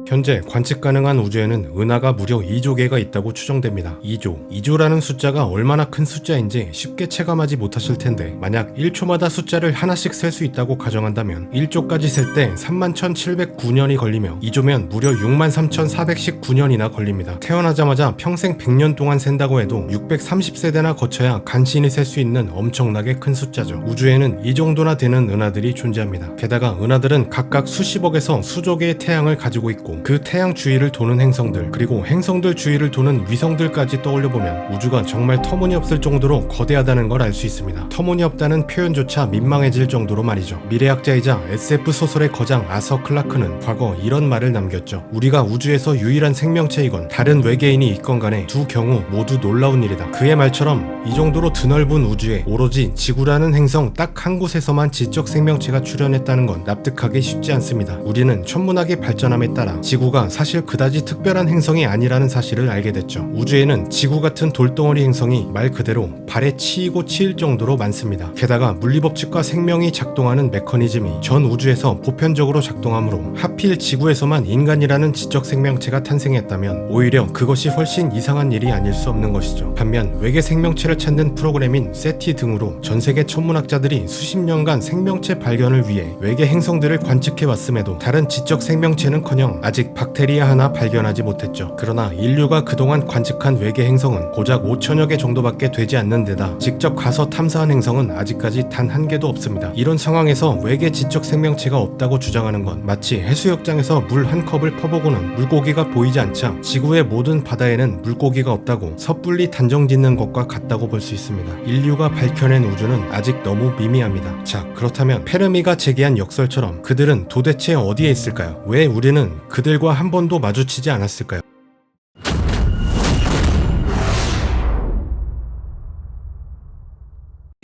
현재 관측 가능한 우주에는 은하가 무려 2조 개가 있다고 추정됩니다. 2조라는 숫자가 얼마나 큰 숫자인지 쉽게 체감하지 못하실 텐데, 만약 1초마다 숫자를 하나씩 셀 수 있다고 가정한다면 1조까지 셀 때 31,709년이 걸리며 2조면 무려 63,419년이나 걸립니다. 태어나자마자 평생 100년 동안 센다고 해도 630세대나 거쳐야 간신히 셀 수 있는 엄청나게 큰 숫자죠. 우주에는 이 정도나 되는 은하들이 존재합니다. 게다가 은하들은 각각 수십억에서 수조 개의 태양을 가지고 있고, 그 태양 주위를 도는 행성들, 그리고 행성들 주위를 도는 위성들까지 떠올려보면 우주가 정말 터무니없을 정도로 거대하다는 걸 알 수 있습니다. 터무니없다는 표현조차 민망해질 정도로 말이죠. 미래학자이자 SF 소설의 거장 아서 클라크는 과거 이런 말을 남겼죠. 우리가 우주에서 유일한 생명체이건 다른 외계인이 있건 간에 두 경우 모두 놀라운 일이다. 그의 말처럼 이 정도로 드넓은 우주에 오로지 지구라는 행성 딱 한 곳에서만 지적 생명체가 출현했다는 건 납득하기 쉽지 않습니다. 우리는 천문학의 발전함에 따라 지구가 사실 그다지 특별한 행성이 아니라는 사실을 알게 됐죠. 우주에는 지구 같은 돌덩어리 행성이 말 그대로 발에 치이고 치일 정도로 많습니다. 게다가 물리법칙과 생명이 작동하는 메커니즘이 전 우주에서 보편적으로 작동하므로 하필 지구에서만 인간이라는 지적 생명체가 탄생했다면 오히려 그것이 훨씬 이상한 일이 아닐 수 없는 것이죠. 반면 외계 생명체를 찾는 프로그램인 세티 등으로 전 세계 천문학자들이 수십 년간 생명체 발견을 위해 외계 행성들을 관측해왔음에도 다른 지적 생명체는커녕 아직 박테리아 하나 발견하지 못했죠. 그러나 인류가 그동안 관측한 외계 행성은 고작 5천여 개 정도밖에 되지 않는 데다 직접 가서 탐사한 행성은 아직까지 단 한 개도 없습니다. 이런 상황에서 외계 지적 생명체가 없다고 주장하는 건 마치 해수욕장에서 물 한 컵을 퍼보고는 물고기가 보이지 않자 지구의 모든 바다에는 물고기가 없다고 섣불리 단정짓는 것과 같다고 볼 수 있습니다. 인류가 밝혀낸 우주는 아직 너무 미미합니다. 자, 그렇다면 페르미가 제기한 역설처럼 그들은 도대체 어디에 있을까요? 왜 우리는 그들과 한 번도 마주치지 않았을까요?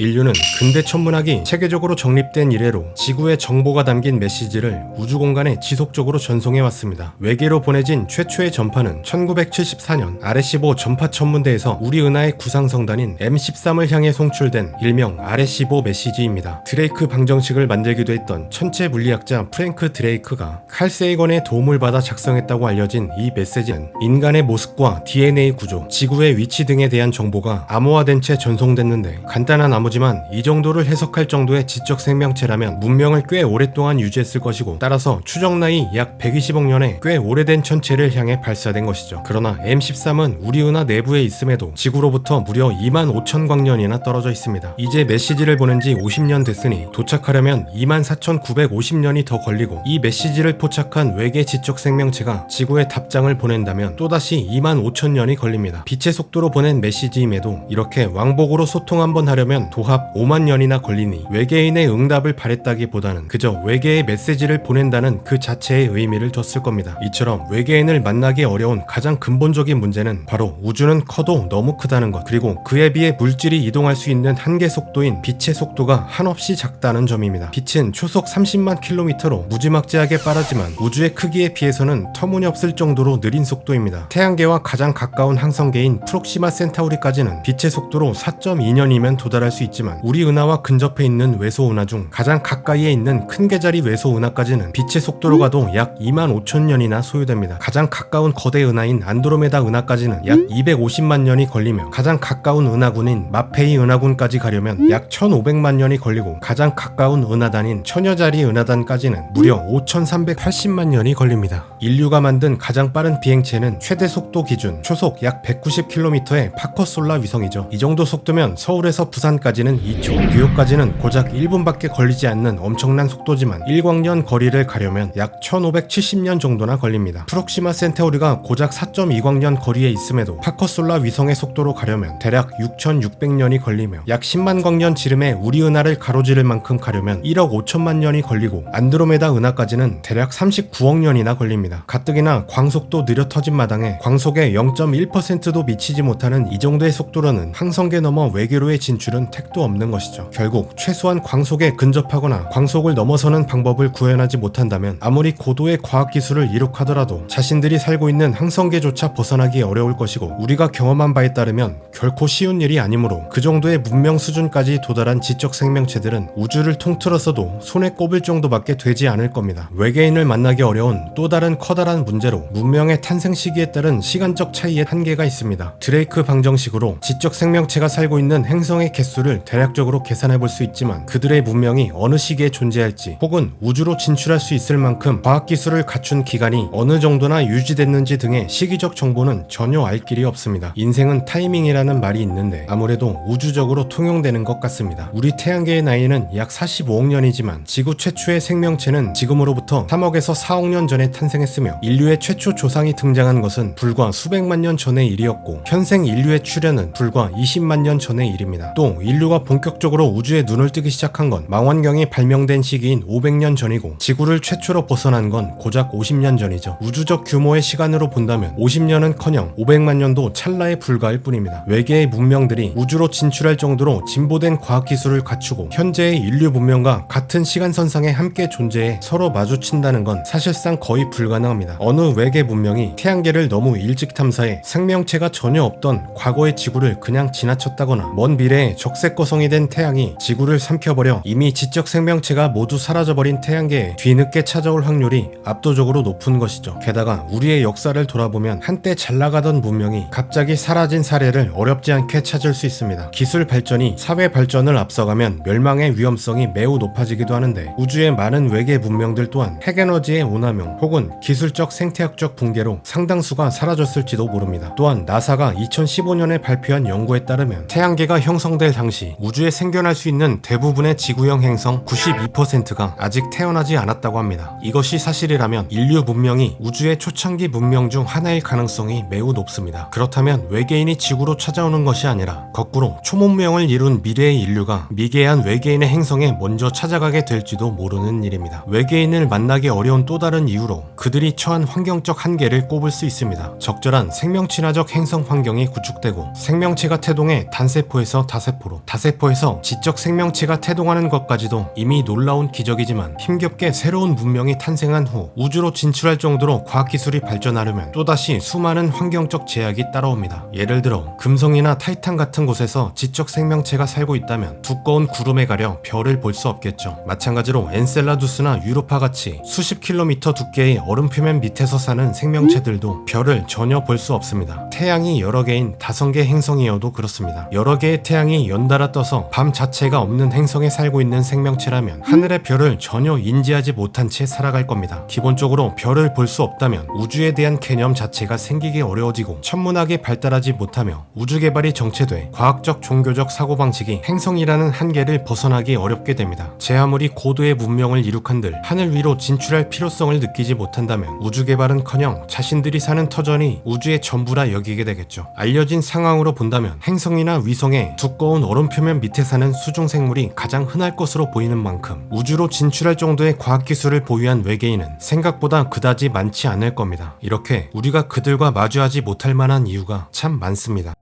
인류는 근대 천문학이 체계적으로 정립된 이래로 지구의 정보가 담긴 메시지를 우주 공간에 지속적으로 전송해왔습니다. 외계로 보내진 최초의 전파는 1974년 아레시보 전파 천문대에서 우리 은하의 구상성단인 M13을 향해 송출된 일명 아레시보 메시지입니다. 드레이크 방정식을 만들기도 했던 천체 물리학자 프랭크 드레이크가 칼 세이건의 도움을 받아 작성했다고 알려진 이 메시지는 인간의 모습과 DNA 구조, 지구의 위치 등에 대한 정보가 암호화된 채 전송됐는데, 간단한 지만 이 정도를 해석할 정도의 지적 생명체라면 문명을 꽤 오랫동안 유지했을 것이고, 따라서 추적 나이 약 120억 년의 꽤 오래된 천체를 향해 발사된 것이죠. 그러나 M13은 우리 은하 내부에 있음에도 지구로부터 무려 25,000광년이나 떨어져 있습니다. 이제 메시지를 보낸 지 50년 됐으니 도착하려면 24,950년이 더 걸리고, 이 메시지를 포착한 외계 지적 생명체가 지구에 답장을 보낸다면 또다시 25,000년이 걸립니다. 빛의 속도로 보낸 메시지임에도 이렇게 왕복으로 소통 한번 하려면 도합 5만 년이나 걸리니 외계인의 응답을 바랬다기보다는 그저 외계의 메시지를 보낸다는 그 자체의 의미를 뒀을 겁니다. 이처럼 외계인을 만나기 어려운 가장 근본적인 문제는 바로 우주는 커도 너무 크다는 것, 그리고 그에 비해 물질이 이동할 수 있는 한계 속도인 빛의 속도가 한없이 작다는 점입니다. 빛은 초속 30만 킬로미터로 무지막지하게 빠르지만 우주의 크기에 비해서는 터무니없을 정도로 느린 속도입니다. 태양계와 가장 가까운 항성계인 프록시마 센타우리까지는 빛의 속도로 4.2년이면 도달할 수 있지만 우리 은하와 근접해 있는 외소 은하 중 가장 가까이에 있는 큰 계자리 외소 은하까지는 빛의 속도로 가도 약 25,000년이나 소요됩니다. 가장 가까운 거대 은하인 안드로메다 은하까지는 약 250만 년이 걸리며 가장 가까운 은하군인 마페이 은하군까지 가려면 약 1,500만 년이 걸리고 가장 가까운 은하단인 천여자리 은하단까지는 무려 5,380만 년이 걸립니다. 인류가 만든 가장 빠른 비행체는 최대 속도 기준 초속 약 190km의 파커솔라 위성이죠. 이 정도 속도면 서울에서 부산까지는 2초, 뉴욕까지는 고작 1분밖에 걸리지 않는 엄청난 속도지만 1광년 거리를 가려면 약 1570년 정도나 걸립니다. 프록시마 센타우리가 고작 4.2광년 거리에 있음에도 파커솔라 위성의 속도로 가려면 대략 6600년이 걸리며 약 10만 광년 지름의 우리 은하를 가로지를 만큼 가려면 1억 5천만 년이 걸리고 안드로메다 은하까지는 대략 39억 년이나 걸립니다. 가뜩이나 광속도 느려 터진 마당에 광속의 0.1%도 미치지 못하는 이 정도의 속도로는 항성계 넘어 외계로의 진출은 택도 없는 것이죠. 결국 최소한 광속에 근접하거나 광속을 넘어서는 방법을 구현하지 못한다면 아무리 고도의 과학기술을 이룩하더라도 자신들이 살고 있는 항성계조차 벗어나기 어려울 것이고, 우리가 경험한 바에 따르면 결코 쉬운 일이 아니므로 그 정도의 문명 수준까지 도달한 지적 생명체들은 우주를 통틀어서도 손에 꼽을 정도밖에 되지 않을 겁니다. 외계인을 만나기 어려운 또 다른 커다란 문제로 문명의 탄생 시기에 따른 시간적 차이의 한계가 있습니다. 드레이크 방정식으로 지적 생명체가 살고 있는 행성의 개수를 대략적으로 계산해 볼 수 있지만, 그들의 문명이 어느 시기에 존재할지 혹은 우주로 진출할 수 있을 만큼 과학기술을 갖춘 기간이 어느 정도나 유지됐는지 등의 시기적 정보는 전혀 알 길이 없습니다. 인생은 타이밍이라는 말이 있는데 아무래도 우주적으로 통용되는 것 같습니다. 우리 태양계의 나이는 약 45억 년이지만 지구 최초의 생명체는 지금으로부터 3억에서 4억 년 전에 탄생했으며, 인류의 최초 조상이 등장한 것은 불과 수백만 년 전의 일이었고, 현생 인류의 출현은 불과 20만 년 전의 일입니다. 또 인류가 본격적으로 우주에 눈을 뜨기 시작한 건 망원경이 발명된 시기인 500년 전이고, 지구를 최초로 벗어난 건 고작 50년 전이죠. 우주적 규모의 시간으로 본다면 50년은커녕 500만 년도 찰나에 불과할 뿐입니다. 외계의 문명들이 우주로 진출할 정도로 진보된 과학기술을 갖추고 현재의 인류 문명과 같은 시간선상에 함께 존재해 서로 마주친다는 건 사실상 거의 불가능합니다. 어느 외계 문명이 태양계를 너무 일찍 탐사해 생명체가 전혀 없던 과거의 지구를 그냥 지나쳤다거나, 먼 미래에 적색거성이 된 태양이 지구를 삼켜버려 이미 지적 생명체가 모두 사라져버린 태양계에 뒤늦게 찾아올 확률이 압도적으로 높은 것이죠. 게다가 우리의 역사를 돌아보면 한때 잘나가던 문명이 갑자기 사라진 사례를 어렵지 않게 찾을 수 있습니다. 기술 발전이 사회 발전을 앞서가면 멸망의 위험성이 매우 높아지기도 하는데, 우주의 많은 외계 문명들 또한 핵에너지의 오남용 혹은 기술적 생태학적 붕괴로 상당수가 사라졌을지도 모릅니다. 또한 나사가 2015년에 발표한 연구에 따르면 태양계가 형성될 당시 우주에 생겨날 수 있는 대부분의 지구형 행성 92%가 아직 태어나지 않았다고 합니다. 이것이 사실이라면 인류 문명이 우주의 초창기 문명 중 하나일 가능성이 매우 높습니다. 그렇다면 외계인이 지구로 찾아오는 것이 아니라 거꾸로 초문명을 이룬 미래의 인류가 미개한 외계인의 행성에 먼저 찾아가게 될지도 모르는 일입니다. 외계인을 만나기 어려운 또 다른 이유로 그들이 처한 환경적 한계를 꼽을 수 있습니다. 적절한 생명친화적 행성 환경이 구축되고, 생명체가 태동해 단세포에서 다세포로, 다세포에서 지적 생명체가 태동하는 것까지도 이미 놀라운 기적이지만, 힘겹게 새로운 문명이 탄생한 후 우주로 진출할 정도로 과학기술이 발전하려면 또다시 수많은 환경적 제약이 따라옵니다. 예를 들어 금성이나 타이탄 같은 곳에서 지적 생명체가 살고 있다면 두꺼운 구름에 가려 별을 볼 수 없겠죠. 마찬가지로 엔셀라두스나 유로파 같이 수십 킬로미터 두께의 얼음 표면 밑에서 사는 생명체들도 별을 전혀 볼 수 없습니다. 태양이 여러 개인 5개 행성이어도 그렇습니다. 여러 개의 태양이 연달아 떠서 밤 자체가 없는 행성에 살고 있는 생명체라면 하늘의 별을 전혀 인지하지 못한 채 살아갈 겁니다. 기본적으로 별을 볼 수 없다면 우주에 대한 개념 자체가 생기기 어려워지고, 천문학이 발달하지 못하며 우주 개발이 정체돼 과학적 종교적 사고방식이 행성이라는 한계를 벗어나기 어렵게 됩니다. 제 아무리 고도의 문명을 이룩한들 하늘 위로 진출할 필요성을 느끼지 못한다면 우주 개발은커녕 자신들이 사는 터전이 우주의 전부라 여기게 되겠죠. 알려진 상황으로 본다면 행성이나 위성의 두꺼운 얼음 표면 밑에 사는 수중생물이 가장 흔할 것으로 보이는 만큼 우주로 진출할 정도의 과학기술을 보유한 외계인은 생각보다 그다지 많지 않을 겁니다. 이렇게 우리가 그들과 마주하지 못할 만한 이유가 참 많습니다.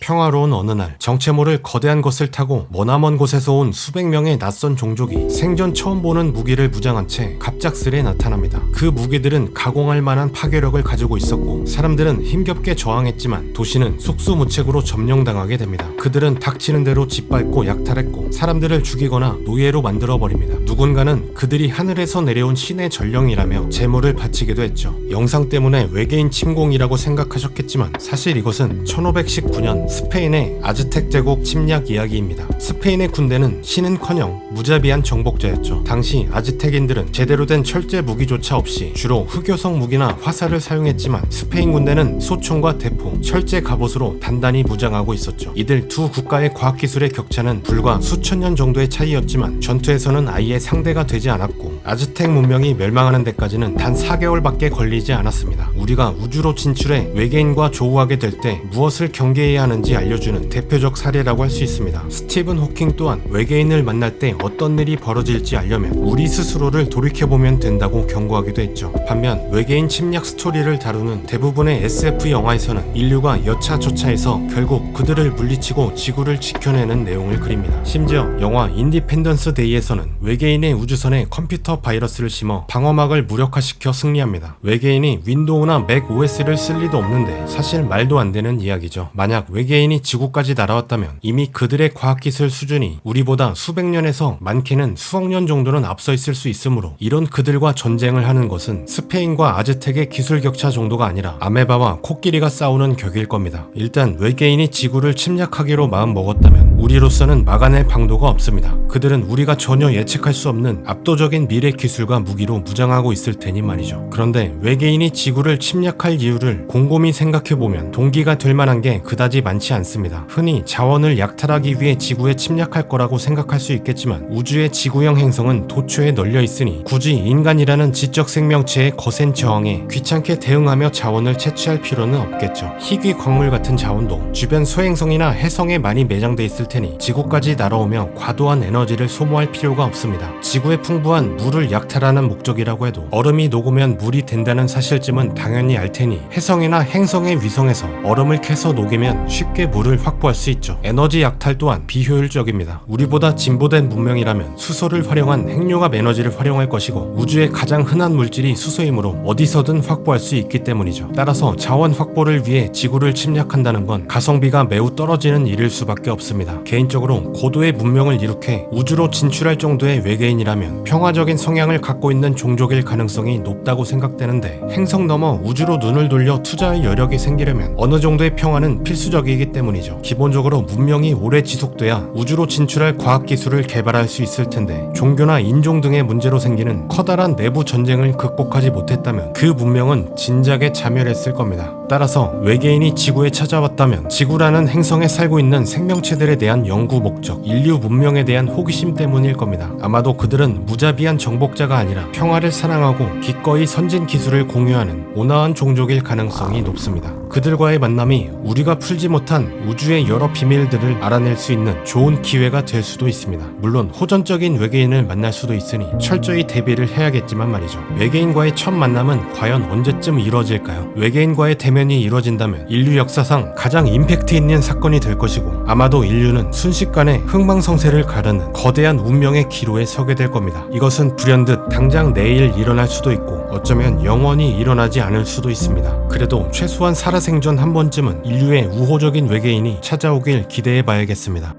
평화로운 어느 날 정체 모를 거대한 것을 타고 머나먼 곳에서 온 수백 명의 낯선 종족이 생전 처음 보는 무기를 무장한 채 갑작스레 나타납니다. 그 무기들은 가공할 만한 파괴력을 가지고 있었고, 사람들은 힘겹게 저항했지만 도시는 속수무책으로 점령당하게 됩니다. 그들은 닥치는 대로 짓밟고 약탈했고 사람들을 죽이거나 노예로 만들어버립니다. 누군가는 그들이 하늘에서 내려온 신의 전령이라며 재물을 바치기도 했죠. 영상 때문에 외계인 침공이라고 생각하셨겠지만 사실 이것은 1519년 스페인의 아즈텍 제국 침략 이야기입니다. 스페인의 군대는 신은커녕 무자비한 정복자였죠. 당시 아즈텍인들은 제대로 된 철제 무기조차 없이 주로 흑요석 무기나 화살을 사용했지만, 스페인 군대는 소총과 대포, 철제 갑옷으로 단단히 무장하고 있었죠. 이들 두 국가의 과학기술의 격차는 불과 수천 년 정도의 차이였지만 전투에서는 아예 상대가 되지 않았고, 아즈텍 문명이 멸망하는 데까지는 단 4개월밖에 걸리지 않았습니다. 우리가 우주로 진출해 외계인과 조우하게 될 때 무엇을 경계해야 하는지 존재하는지 알려주는 대표적 사례라고 할 수 있습니다. 스티븐 호킹 또한 외계인을 만날 때 어떤 일이 벌어질지 알려면 우리 스스로를 돌이켜보면 된다고 경고하기도 했죠. 반면 외계인 침략 스토리를 다루는 대부분의 SF 영화에서는 인류가 여차저차해서 결국 그들을 물리치고 지구를 지켜내는 내용을 그립니다. 심지어 영화 인디펜던스 데이에서는 외계인의 우주선에 컴퓨터 바이러스를 심어 방어막을 무력화시켜 승리합니다. 외계인이 윈도우나 맥 OS를 쓸 리도 없는데 사실 말도 안 되는 이야기죠. 만약 외계인이 지구까지 날아왔다면 이미 그들의 과학기술 수준이 우리보다 수백 년에서 많게는 수억 년 정도는 앞서 있을 수 있으므로 이런 그들과 전쟁을 하는 것은 스페인과 아즈텍의 기술 격차 정도가 아니라 아메바와 코끼리가 싸우는 격일 겁니다. 일단 외계인이 지구를 침략하기로 마음먹었다면 우리로서는 막아낼 방도가 없습니다. 그들은 우리가 전혀 예측할 수 없는 압도적인 미래 기술과 무기로 무장하고 있을 테니 말이죠. 그런데 외계인이 지구를 침략할 이유를 곰곰이 생각해보면 동기가 될 만한 게 그다지 많지 않습니다. 흔히 자원을 약탈하기 위해 지구에 침략할 거라고 생각할 수 있겠지만 우주의 지구형 행성은 도처에 널려 있으니 굳이 인간이라는 지적 생명체의 거센 저항에 귀찮게 대응하며 자원을 채취할 필요는 없겠죠. 희귀 광물 같은 자원도 주변 소행성이나 해성에 많이 매장돼 있을 테니 지구까지 날아오며 과도한 에너지를 소모할 필요가 없습니다. 지구의 풍부한 물을 약탈하는 목적이라고 해도 얼음이 녹으면 물이 된다는 사실쯤은 당연히 알 테니 해성이나 행성의 위성에서 얼음을 캐서 녹이면 쉽게 물을 확보할 수 있죠. 에너지 약탈 또한 비효율적입니다. 우리보다 진보된 문명이라면 수소를 활용한 핵융합 에너지를 활용할 것이고 우주의 가장 흔한 물질이 수소이므로 어디서든 확보할 수 있기 때문이죠. 따라서 자원 확보를 위해 지구를 침략한다는 건 가성비가 매우 떨어지는 일일 수밖에 없습니다. 개인적으로 고도의 문명을 일으켜 우주로 진출할 정도의 외계인이라면 평화적인 성향을 갖고 있는 종족일 가능성이 높다고 생각되는데 행성 넘어 우주로 눈을 돌려 투자할 여력이 생기려면 어느 정도의 평화는 필수적이기 때문이죠. 기본적으로 문명이 오래 지속돼야 우주로 진출할 과학기술을 개발할 수 있을 텐데 종교나 인종 등의 문제로 생기는 커다란 내부 전쟁을 극복하지 못했다면 그 문명은 진작에 자멸했을 겁니다. 따라서 외계인이 지구에 찾아왔다면 지구라는 행성에 살고 있는 생명체들에 대한 연구 목적, 인류 문명에 대한 호기심 때문일 겁니다. 아마도 그들은 무자비한 정복자가 아니라 평화를 사랑하고 기꺼이 선진 기술을 공유하는 온화한 종족일 가능성이 높습니다. 그들과의 만남이 우리가 풀지 못한 우주의 여러 비밀들을 알아낼 수 있는 좋은 기회가 될 수도 있습니다. 물론 호전적인 외계인을 만날 수도 있으니 철저히 대비를 해야겠지만 말이죠. 외계인과의 첫 만남은 과연 언제쯤 이루어질까요? 외계인과의 대면이 이루어진다면 인류 역사상 가장 임팩트 있는 사건이 될 것이고 아마도 인류는 순식간에 흥망성쇠를 가르는 거대한 운명의 기로에 서게 될 겁니다. 이것은 불현듯 당장 내일 일어날 수도 있고 어쩌면 영원히 일어나지 않을 수도 있습니다. 그래도 최소한 살아생전 한 번쯤은 인류의 우호적인 외계인이 찾아오길 기대해 봐야겠습니다.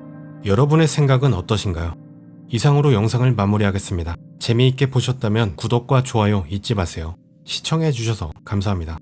여러분의 생각은 어떠신가요? 이상으로 영상을 마무리하겠습니다. 재미있게 보셨다면 구독과 좋아요 잊지 마세요. 시청해 주셔서 감사합니다.